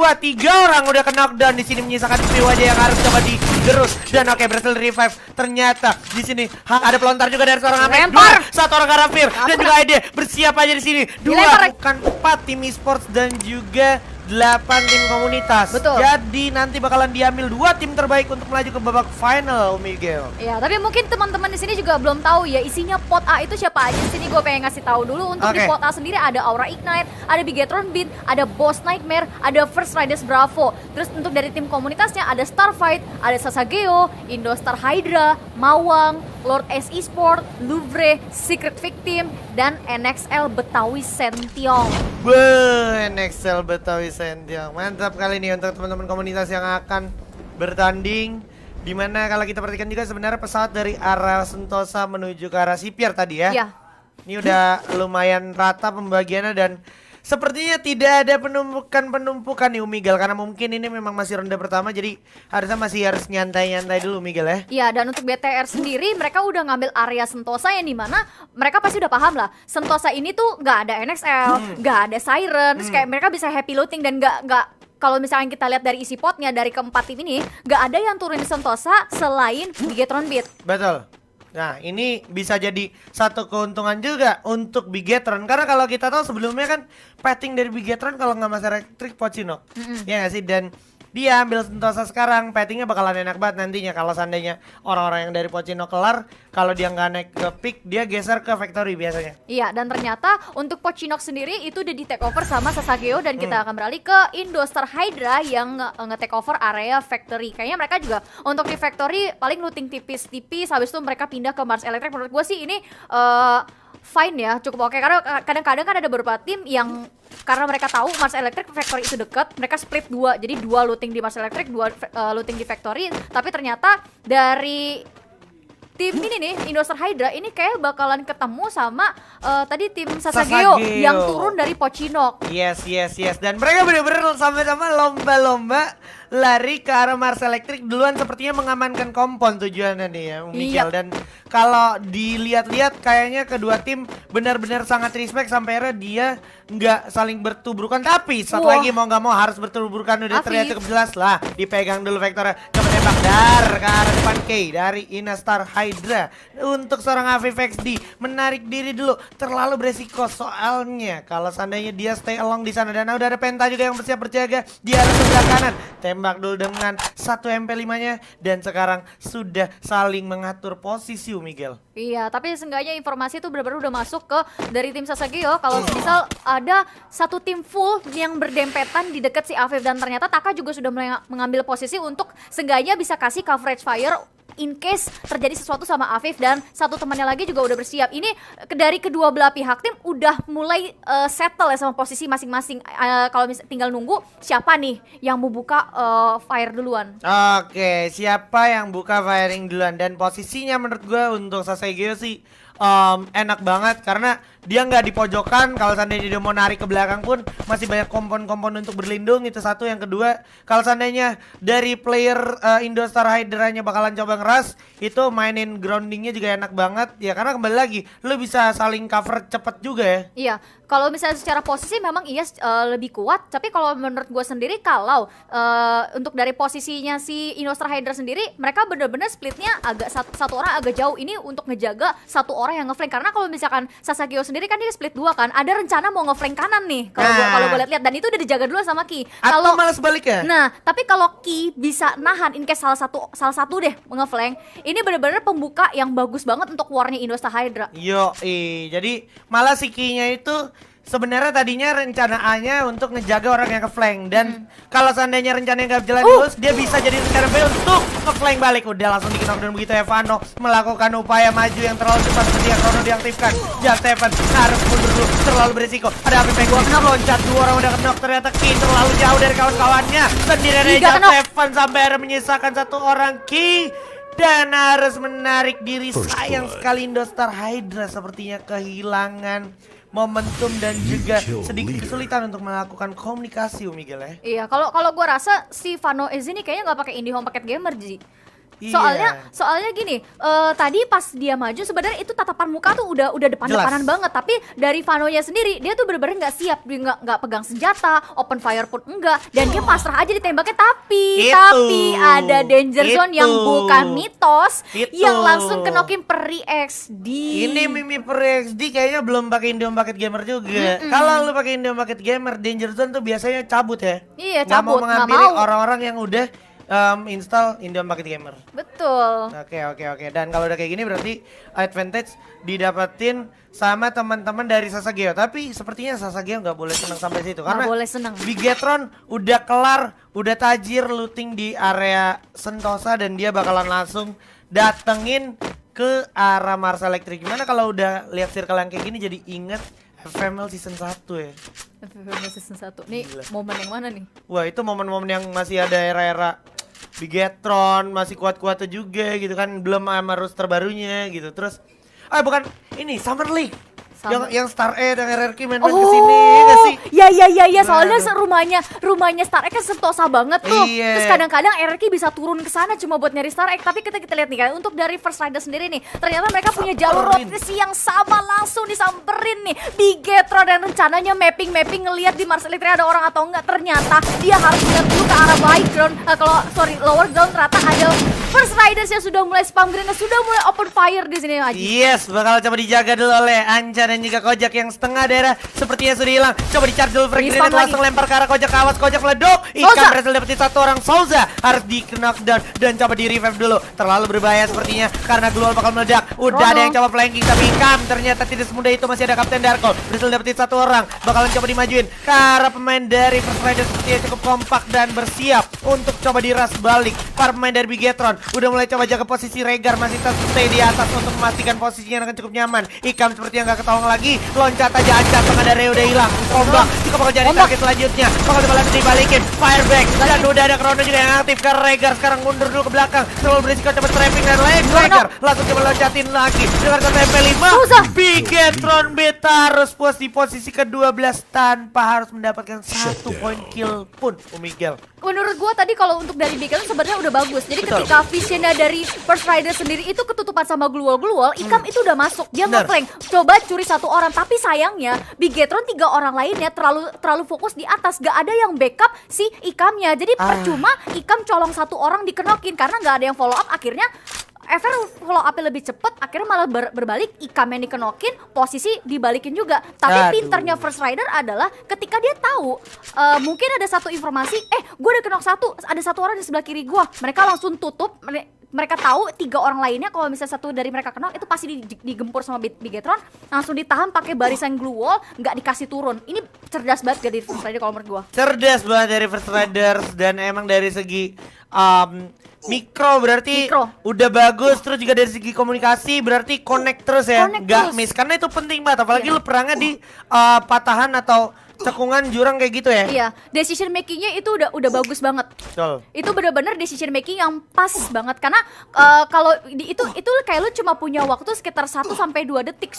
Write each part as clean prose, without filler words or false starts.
3 orang udah ke knockdown di sini, menyisakan Piu aja yang harus coba digerus. Dan oke, berhasil revive. Ternyata di sini ada pelontar juga dari seorang Amek. Satu orang Karafir dan juga Aide bersiap aja di sini. 2 bukan 4 tim esports dan juga 8 tim komunitas. Betul. Jadi nanti bakalan diambil 2 tim terbaik untuk melaju ke babak final, Miguel. Ya, tapi mungkin teman-teman di sini juga belum tahu ya isinya pot A itu siapa aja. Di sini gue pengen ngasih tahu dulu untuk di pot A sendiri ada Aura Ignite, ada Bigetron Beat, ada Boss Nightmare, ada First Riders Bravo. Terus untuk dari tim komunitasnya ada Starfight, ada Sasageo, Indostar Hydra, Mawang, Lord S Esport, Louvre, Secret Victim, dan NXL Betawi Sentiong. NXL Betawi Sentiong. Mantap kali ini untuk teman-teman komunitas yang akan bertanding. Dimana kalau kita perhatikan juga sebenarnya pesawat dari arah Sentosa menuju ke arah Sipir tadi ya. Iya. Ini udah lumayan rata pembagiannya dan sepertinya tidak ada penumpukan nih Miguel, karena mungkin ini memang masih ronde pertama, jadi harus nyantai-nyantai dulu Miguel ya. Iya, dan untuk BTR sendiri mereka udah ngambil area Sentosa yang dimana mereka pasti udah paham lah Sentosa ini tuh nggak ada NXL, nggak ada Siren, terus kayak mereka bisa happy looting dan nggak kalau misalnya kita lihat dari isi potnya dari keempat tim ini nggak ada yang turun di Sentosa selain Bigetron Beat. Betul. Nah ini bisa jadi satu keuntungan juga untuk Bigetron, karena kalau kita tahu sebelumnya kan petting dari Bigetron kalau nggak Mas Elektrik Pochinok, ya nggak sih? Dan dia ambil Sentosa sekarang, pettingnya bakalan enak banget nantinya kalau seandainya orang-orang yang dari Pochinok kelar, kalau dia nggak naik ke pick dia geser ke Factory biasanya. Iya, dan ternyata untuk Pochinok sendiri itu udah di take over sama Sasageo dan kita akan beralih ke Indostar Hydra yang nge-take over area Factory. Kayaknya mereka juga untuk di Factory paling looting tipis-tipis, habis itu mereka pindah ke Mars Electric. Menurut gue sih ini fine ya, cukup oke, karena kadang-kadang kan ada beberapa tim yang karena mereka tahu Mars Electric Factory itu dekat, mereka split 2, jadi 2 looting di Mars Electric, 2 looting di Factory. Tapi ternyata dari tim ini nih, Indostar Hydra ini kayak bakalan ketemu sama tadi tim Sasageo yang turun dari Pochinok. Yes. Dan mereka bener-bener sama-sama lomba-lomba lari ke arah Mars Electric duluan, sepertinya mengamankan kompon tujuannya nih ya Miguel. Dan kalau dilihat-lihat kayaknya kedua tim benar-benar sangat respect sampai akhirnya dia nggak saling bertubrukan, tapi satu lagi mau nggak mau harus bertubrukan. Udah terlihat cukup jelas lah, dipegang dulu vektornya, coba tembak dar ke arah depan K dari Indostar Hydra. Untuk seorang Afif XD menarik diri dulu, terlalu beresiko soalnya kalau seandainya dia stay along di sana. Dan udah ada Penta juga yang bersiap berjaga di arah sebelah kanan. Tembak dulu dengan 1 MP5-nya dan sekarang sudah saling mengatur posisi Miguel. Iya, tapi seenggaknya informasi itu benar-benar udah masuk ke dari tim Sasageo kalau misal ada satu tim full yang berdempetan di dekat si Afif, dan ternyata Taka juga sudah mengambil posisi untuk seenggaknya bisa kasih coverage fire in case terjadi sesuatu sama Afif, dan satu temannya lagi juga udah bersiap. Ini dari kedua belah pihak tim udah mulai settle ya sama posisi masing-masing. Kalau tinggal nunggu siapa nih yang mau buka fire duluan. Oke, siapa yang buka firing duluan? Dan posisinya menurut gue untuk Sasageo sih enak banget karena dia nggak di pojokan. Kalau seandainya dia mau narik ke belakang pun masih banyak kompon-kompon untuk berlindung. Itu satu. Yang kedua, kalau seandainya dari player Indostar Hydra-nya bakalan coba ngeras, itu mainin groundingnya juga enak banget ya, karena kembali lagi lu bisa saling cover cepet juga ya. Iya, kalau misalnya secara posisi memang iya lebih kuat, tapi kalau menurut gue sendiri kalau untuk dari posisinya si Indostar Hydra sendiri, mereka bener-bener splitnya agak satu orang agak jauh ini untuk ngejaga satu orang yang ngeflank. Karena kalau misalkan Sasageo sendiri kan dia split 2 kan, ada rencana mau ngeflank kanan nih kalau gue lihat, dan itu udah dijaga dulu sama Ki. Atau malah sebaliknya. Nah, tapi kalau Ki bisa nahan in case salah satu deh ngeflank, ini bener-bener pembuka yang bagus banget untuk warnya Indostar Hydra. Jadi malah si Ki-nya itu sebenarnya tadinya rencanaannya untuk ngejaga orang yang ke-flank. Dan kalau seandainya rencananya nggak berjalan terus, dia bisa jadi rencana B untuk nge-flank balik. Udah langsung di-knockdown begitu Evano melakukan upaya maju yang terlalu cepat seperti yang Chrono diaktifkan. Just Seven harus mundur dulu, terlalu berisiko. Ada Afif yang loncat, 2 orang udah knock. Ternyata Ki terlalu jauh dari kawan-kawannya. Sendirian aja Just Seven sampai akhirnya menyisakan 1 orang Ki. Dan harus menarik diri. Sayang sekali Indostar Hydra sepertinya kehilangan momentum dan juga sedikit kesulitan untuk melakukan komunikasi Miguel ya. Iya, kalau gue rasa si Vano Ez ini kayaknya nggak pakai IndiHome paket gamer Ji. Soalnya gini, tadi pas dia maju sebenarnya itu tatapan muka tuh udah depan-depanan banget, tapi dari Vanonya sendiri dia tuh bener-bener nggak siap, dia nggak pegang senjata, open fire pun enggak, dan dia pasrah aja ditembaknya. Tapi ada danger zone yang bukan mitos yang langsung kenokin Peri XD. Ini Mimi Peri XD kayaknya belum pakai Indium Bucket Gamer juga. Kalau lu pakai Indium Bucket Gamer, danger zone tuh biasanya cabut ya. Iya, nggak cabut, mau menghampiri orang-orang yang udah install Indium Bucket Gamer. Betul. Oke. Dan kalau udah kayak gini berarti advantage didapetin sama teman-teman dari Sasageo. Tapi sepertinya Sasageo nggak boleh senang sampai situ karena boleh senang. Bigetron udah kelar, udah tajir looting di area Sentosa dan dia bakalan langsung datengin ke arah Mars Electric. Gimana kalau udah lihat circle yang kayak gini jadi inget FML season 1 ya. FML season 1. Nih momen yang mana nih? Wah, itu momen-momen yang masih ada era-era Bigetron, masih kuat-kuatnya juga gitu kan, belum sama roster terbarunya gitu. Terus bukan ini Summer League. Yang Star E dan RRQ main-main kesini gak sih? Iya, soalnya rumahnya Star Egg kan sentosa banget tuh. Iya. Terus kadang-kadang RRQ bisa turun ke sana cuma buat nyari Star Egg. Tapi kita lihat nih kan, untuk dari First Rider sendiri nih, ternyata mereka punya jalur rotasi yang sama, langsung disamperin nih Bigetron, dan rencananya mapping ngelihat di Mars Electric ada orang atau enggak. Ternyata dia harus lihat dulu ke arah high ground, lower ground. Ternyata ada First Riders yang sudah mulai spam grenade, sudah mulai open fire di sini aja. Yes, bakal coba dijaga dulu oleh Anca dan juga Kojak yang setengah daerah sepertinya sudah hilang. Coba di-charge dulu frag grenade, langsung lempar ke arah Kojak. Awas Kojak meleduk. Ikan berhasil dapetin satu orang. Souza harus di knockdown dan coba di revive dulu. Terlalu berbahaya sepertinya karena Glual bakal meledak. Udah ada yang coba flanking tapi Ikam ternyata tidak semudah itu. Masih ada Kapten Darko berhasil dapetin satu orang. Bakalan coba dimajuin ke arah pemain dari First Rider sepertinya cukup kompak dan bersiap untuk coba diras balik. Para pemain dari Bigetron udah mulai coba jaga posisi. Regar masih tetap stay di atas untuk memastikan posisinya akan cukup nyaman. Ikam sepertinya nggak ketolong lagi. Loncat aja Anca, tengah dari udah hilang. Ombak juga bakal jadi target selanjutnya. Bakal coba langsung dibalikin. Fireback dan udah ada Chrono juga yang aktif. Karena Regar sekarang mundur dulu ke belakang. Terlalu berisiko coba trapping dan Regar langsung coba loncatin lagi dengan satu MP5. Bigetron beta harus puas di posisi ke-12 tanpa harus mendapatkan 1 poin kill pun. Miguel, menurut gua tadi kalau untuk dari Bigetron sebenarnya udah bagus. Jadi ketika visionnya dari First Rider sendiri itu ketutupan sama Glual, Ikam itu udah masuk. Dia nge-flank, coba curi satu orang. Tapi sayangnya Bigetron 3 orang lainnya terlalu fokus di atas, gak ada yang backup si Ikamnya. Jadi percuma Ikam colong satu orang dikenokin karena gak ada yang follow up. Akhirnya Ever follow up-nya lebih cepet, akhirnya malah berbalik. Ikam yang dikenokin, posisi dibalikin juga. Tapi pinternya First Rider adalah ketika dia tahu mungkin ada satu informasi, gue udah kenok satu, ada satu orang di sebelah kiri gue, mereka langsung tutup. Mereka tahu 3 orang lainnya kalau misalnya satu dari mereka kenok itu pasti digempur sama Bigetron, langsung ditahan pakai barisan glue wall, nggak dikasih turun. Ini cerdas banget dari First Rider kalau menurut gua. Cerdas banget dari First Riders, dan emang dari segi mikro berarti udah bagus. Terus juga dari segi komunikasi berarti connect terus ya, nggak miss, karena itu penting banget apalagi lu perangnya di patahan atau cekungan jurang kayak gitu ya. Iya, decision makingnya itu udah bagus banget. Betul. Itu bener-bener decision making yang pas banget karena kalau itu kayak lu cuma punya waktu sekitar 1 sampai 2 detik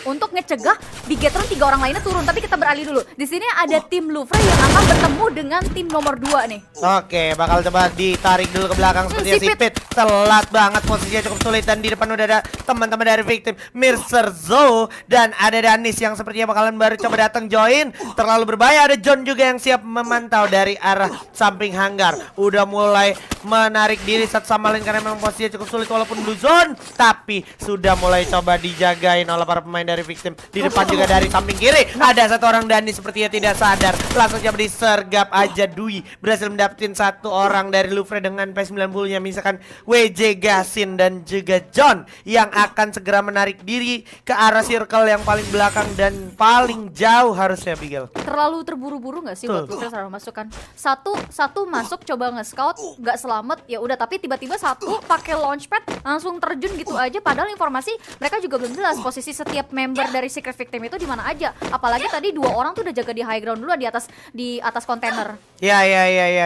untuk ngecegah Bigetron 3 orang lainnya turun. Tapi kita beralih dulu. Di sini ada tim Louvre yang akan bertemu dengan tim nomor 2 nih. Oke, bakal coba ditarik dulu ke belakang sepertinya Sipit. Telat banget, posisinya cukup sulit, dan di depan udah ada teman-teman dari victim Mirser Zo dan ada Danis yang sepertinya bakalan baru coba datang join. Terlalu berbahaya, ada John juga yang siap memantau dari arah samping hanggar. Udah mulai menarik diri satu sama lain karena memang posisinya cukup sulit walaupun blue zone, tapi sudah mulai coba dijagain oleh para pemain dari victim. Di depan juga dari samping kiri ada satu orang, Dani sepertinya tidak sadar, langsung coba disergap aja. Dwi berhasil mendapatkan satu orang dari Louvre dengan P90 nya, misalkan WJ Gasin dan juga John yang akan segera menarik diri ke arah circle yang paling belakang dan paling jauh harusnya. Bigel, terlalu terburu-buru nggak sih buat Louvre selalu masukkan satu masuk coba nge-scout nggak selamat ya udah, tapi tiba-tiba satu pakai launchpad langsung terjun gitu aja, padahal informasi mereka juga belum jelas posisi setiap member dari secret victim itu di mana aja. Apalagi tadi 2 orang tuh udah jaga di high ground dulu di atas kontainer. Ya,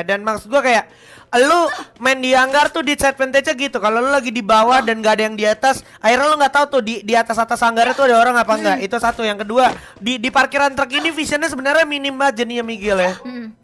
dan maksud gua kayak lu main di hanggar tuh disadvantage-nya gitu. Kalau lu lagi di bawah dan gak ada yang di atas, akhirnya lu nggak tahu tuh di atas hanggarnya tuh ada orang apa enggak. Itu satu. Yang kedua, di parkiran truk ini visionnya sebenarnya minim banget jadinya Miguel ya.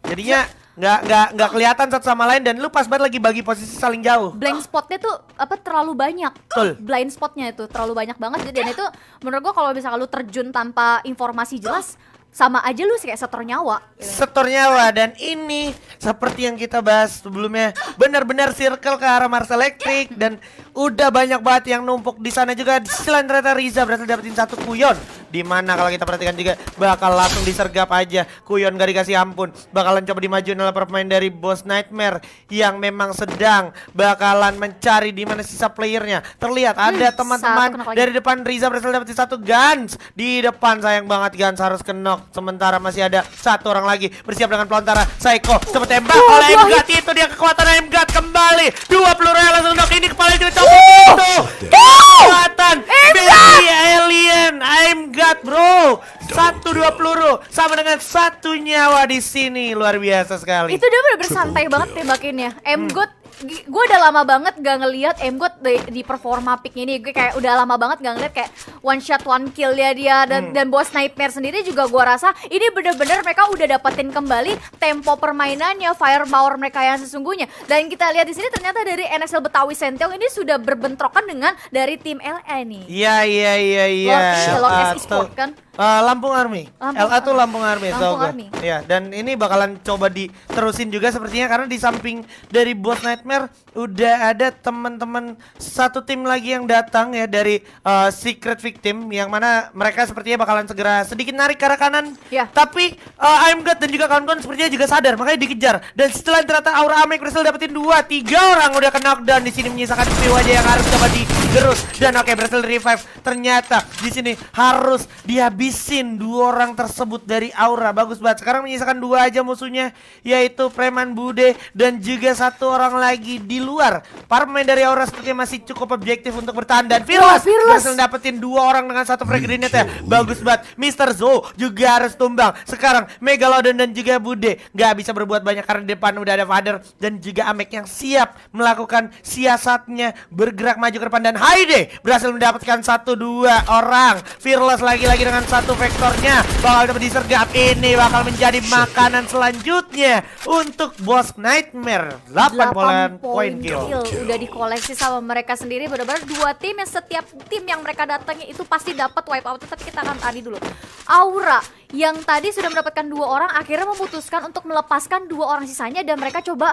Jadinya nggak kelihatan satu sama lain dan lu pas banget lagi bagi posisi saling jauh. Blank spotnya tuh terlalu banyak. Betul. Blind spotnya itu terlalu banyak banget, dan itu menurut gua kalau misalnya lu terjun tanpa informasi jelas, sama aja lu kayak setor nyawa gitu. Setor nyawa. Dan ini seperti yang kita bahas sebelumnya, benar-benar circle ke arah Mars Electric dan udah banyak banget yang numpuk di sana juga. Selain ternyata Riza berhasil dapetin satu kuyon, dimana kalau kita perhatikan juga bakal langsung disergap aja. Kuyon gak dikasih ampun, bakalan coba dimajuin oleh pemain dari Boss Nightmare yang memang sedang bakalan mencari di mana sisa playernya. Terlihat ada teman-teman dari depan. Riza berhasil dapetin satu Guns di depan, sayang banget Guns harus kenok. Sementara masih ada satu orang lagi bersiap dengan pelontara. Psycho coba tembak oleh Emgat, itu dia kekuatan Emgat kembali. 2 peluru yang langsung knock, ini kepala dicopot itu. Kekuatan baby alien Emgat bro. 1-2 peluru sama dengan 1 nyawa di sini, luar biasa sekali. Itu dia bener-bener santai banget tembakinnya. Emgot, gue udah lama banget gak ngeliat Emgot di performa pick ini. Gue kayak udah lama banget gak ngeliat kayak one shot one kill ya dia. Dan Boss Nightmare sendiri juga gue rasa ini bener-bener mereka udah dapetin kembali tempo permainannya, firepower mereka yang sesungguhnya. Dan kita lihat di sini ternyata dari NXL Betawi Senteong ini sudah berbentrokan dengan dari tim LA nih. Iya. Lord S Esport kan. Lampung Army. LA tuh Lampung Army. Lampung Army. Ya, dan ini bakalan coba diterusin juga sepertinya, karena di samping dari Boss Nightmare udah ada teman-teman satu tim lagi yang datang ya dari Secret Victim, yang mana mereka sepertinya bakalan segera sedikit narik ke arah kanan. Ya. Tapi I'm God dan juga kawan-kawan sepertinya juga sadar, makanya dikejar. Dan setelah ternyata Aura Amek berhasil dapetin 2-3 orang udah kena knockdown di sini, menyisakan Piu aja yang harus coba digerus. Dan oke, berhasil revive. Ternyata di sini harus dihabisin 2 orang tersebut dari Aura. Bagus banget. Sekarang menyisakan 2 aja musuhnya, yaitu Preman Bude dan juga 1 orang lagi di luar. Para pemain dari Aura sepertinya masih cukup objektif untuk bertahan, dan Fearless berhasil dapetin 2 orang dengan 1 frag grenade ya. Bagus banget. Mr. Zo juga harus tumbang. Sekarang Megalodon dan juga Bude nggak bisa berbuat banyak karena di depan udah ada Father dan juga Amek yang siap melakukan siasatnya, bergerak maju ke depan. Dan Haide berhasil mendapatkan 1-2 orang. Fearless lagi-lagi dengan 1 vektornya bakal dapat disergap. Ini bakal menjadi makanan selanjutnya untuk Boss Nightmare. 8 poin kill udah dikoleksi sama mereka sendiri. Benar-benar 2 tim yang setiap tim yang mereka datangi itu pasti dapat wipeout. Tapi kita akan tadi dulu. Aura yang tadi sudah mendapatkan 2 orang akhirnya memutuskan untuk melepaskan 2 orang sisanya, dan mereka coba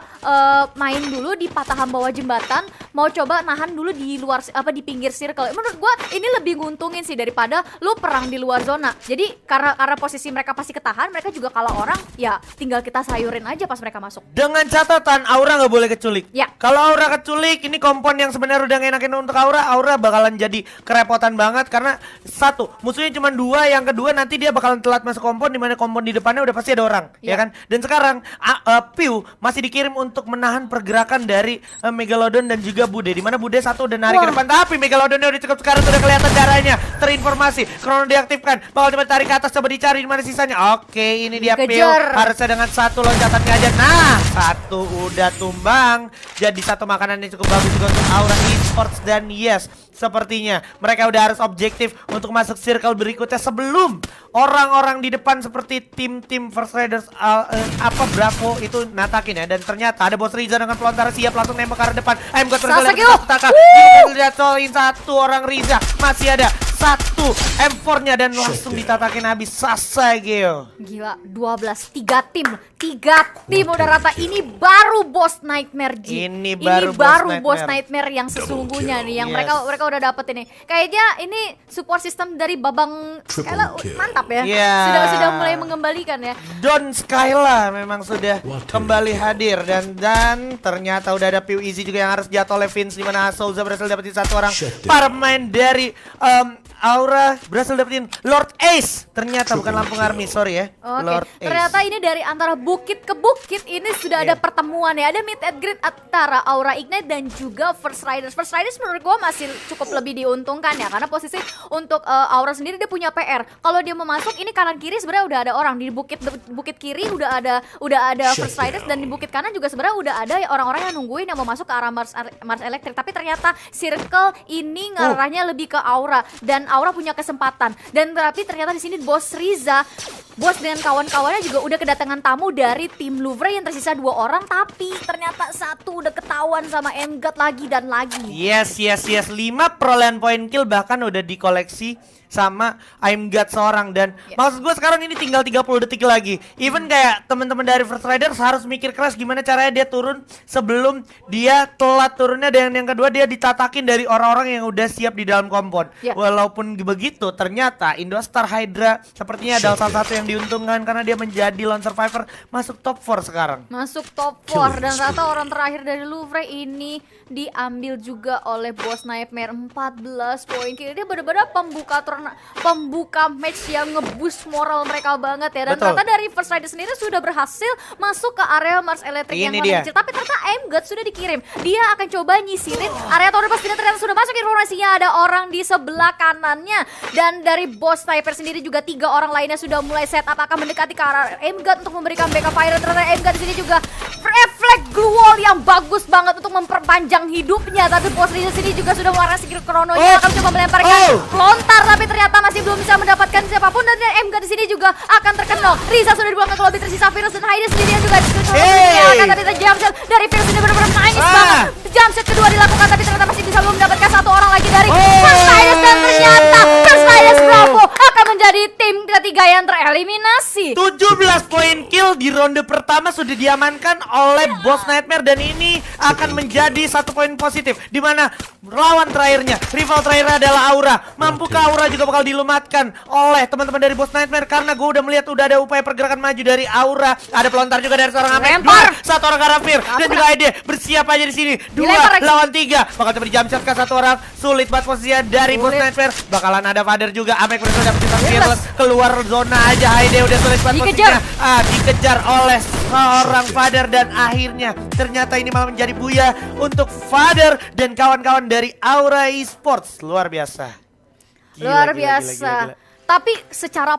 main dulu di patahan bawah jembatan, mau coba nahan dulu di luar di pinggir circle. Menurut gua ini lebih nguntungin sih daripada lu perang di luar zona. Jadi karena posisi mereka pasti ketahan, mereka juga kalah orang, ya tinggal kita sayurin aja pas mereka masuk. Dengan catatan Aura nggak boleh keculik. Ya. Kalau Aura keculik, ini kompon yang sebenarnya udah ngenakin untuk Aura bakalan jadi kerepotan banget, karena satu, musuhnya cuma 2, yang kedua nanti dia bakalan telat masuk kompon, dimana kompon di depannya udah pasti ada orang, ya kan? Dan sekarang Piu masih dikirim untuk menahan pergerakan dari Megalodon dan juga Bude, dimana Bude 1 udah narik ke depan, tapi Megalodonnya udah cukup, sekarang udah kelihatan darahnya, terinformasi, Chrono diaktifkan, bakal coba tarik ke atas, coba dicari di mana sisanya. Oke, ini dia Piu, harusnya dengan 1 loncatannya aja. Nah, 1 udah tumbang, jadi 1 makanan yang cukup bagus juga untuk Aura Esports. Dan yes, sepertinya mereka udah harus objektif untuk masuk circle berikutnya sebelum orang-orang di depan seperti tim-tim First Raiders Bravo itu natakin ya. Dan ternyata ada Boss Riza dengan pelontara siap langsung nembak ke arah depan. Emgot berhasil lihat 1 orang Riza, masih ada 1 M4-nya dan langsung ditatakin habis Sasageo. Gila, 12, 3 tim udah rata. Ini baru Boss Nightmare G. Ini baru Boss Nightmare yang sesungguhnya nih, yang mereka udah dapet ini. Kayaknya ini support system dari Babang Skyla mantap ya. Sudah mulai mengembalikan ya. Don Skyla memang sudah kembali hadir, dan ternyata udah ada Piu Easy juga yang harus jatuh oleh Vince, di mana Souza berhasil dapetin 1 orang. Para pemain dari Aura berhasil dapetin Lord Ace. Ternyata bukan Lampung Army, sorry ya. Lord Ace. Ternyata ini dari antara bukit ke bukit ini sudah udah ada pertemuan ya, ada meet and greet antara Aura Ignite dan juga First Riders. First Riders menurut gue masih cukup lebih diuntungkan ya, karena posisi untuk Aura sendiri dia punya PR. Kalau dia mau masuk ini kanan kiri sebenarnya udah ada orang di bukit kiri udah ada First Riders, dan di bukit kanan juga sebenarnya udah ada orang-orang yang nungguin yang mau masuk ke arah Mars Electric. Tapi ternyata circle ini ngarahnya lebih ke Aura, dan Aura punya kesempatan. Dan tapi ternyata di sini Bos Riza, Bos dengan kawan-kawannya juga udah kedatangan tamu dari tim Louvre yang tersisa 2 orang, tapi ternyata satu udah ketahuan sama MGUT lagi dan lagi. Yes. 5 perolehan poin kill bahkan udah dikoleksi sama I'm God seorang. Dan maksud gue sekarang ini tinggal 30 detik lagi. Even kayak teman-teman dari First Riders harus mikir keras gimana caranya dia turun sebelum dia telat turunnya. Dan yang kedua dia ditatakin dari orang-orang yang udah siap di dalam kompon. Walaupun begitu ternyata Indostar Hydra sepertinya adalah salah satu yang diuntungkan karena dia menjadi lone survivor masuk top 4 sekarang. Masuk top 4 dan ternyata orang terakhir dari Louvre ini diambil juga oleh Bos Nightmare. 14 poin kill. Dia benar-benar pembuka match yang ngeboost moral mereka banget ya. Dan ternyata dari First Rider sendiri sudah berhasil masuk ke area Mars Electric yang warna kecil. Tapi ternyata MGUT sudah dikirim. Dia akan coba nyisirin area Tornado. Ternyata sudah masuk informasinya ada orang di sebelah kanannya. Dan dari Bos Sniper sendiri juga 3 orang lainnya sudah mulai setup akan mendekati ke arah MGUT untuk memberikan backup fire. Ternyata MGUT di sini juga reflect glue wall yang bagus banget untuk memperpanjang hidupnya. Tapi Bos Riza sini juga sudah mengeluarkan skill krononya, akan coba melemparkan lontar, tapi ternyata masih belum bisa mendapatkan siapapun. Dan MGUT di sini juga akan terkenal. Riza sudah dibuang ke lobby, tersisa Virus dan Haida sendiri yang juga dikelolakan. Tapi jumpshot dari Virus ini benar-benar nangis banget. Jumpshot kedua dilakukan, tapi ternyata masih bisa belum mendapatkan 1 orang lagi dari First Riders. Dan ternyata First Riders Bravo akan menjadi tim ketiga yang tereliminasi. 17 poin kill di ronde pertama sudah diamankan oleh Bos Nightmare, dan ini akan menjadi 1 poin positif di mana lawan terakhirnya, rival terakhirnya adalah Aura. Mampukah Aura juga bakal dilumatkan oleh teman-teman dari Bos Nightmare? Karena gue udah melihat udah ada upaya pergerakan maju dari Aura. Ada pelontar juga dari seorang Amek, 1 orang Karafir dan juga Aide bersiap aja di sini. 2 lawan 3 bakal coba di jump shot ke 1 orang. Sulit banget posisinya dari Bos Nightmare. Bakalan ada Father juga. Amek berusaha dapetin Fearless, keluar zona aja. Aide udah sulit banget posisinya. Dikejar oleh seorang Father, dan akhirnya ternyata ini malah menjadi buya untuk Father dan kawan-kawan dari Aura Esports. Luar biasa. Luar biasa. Tapi secara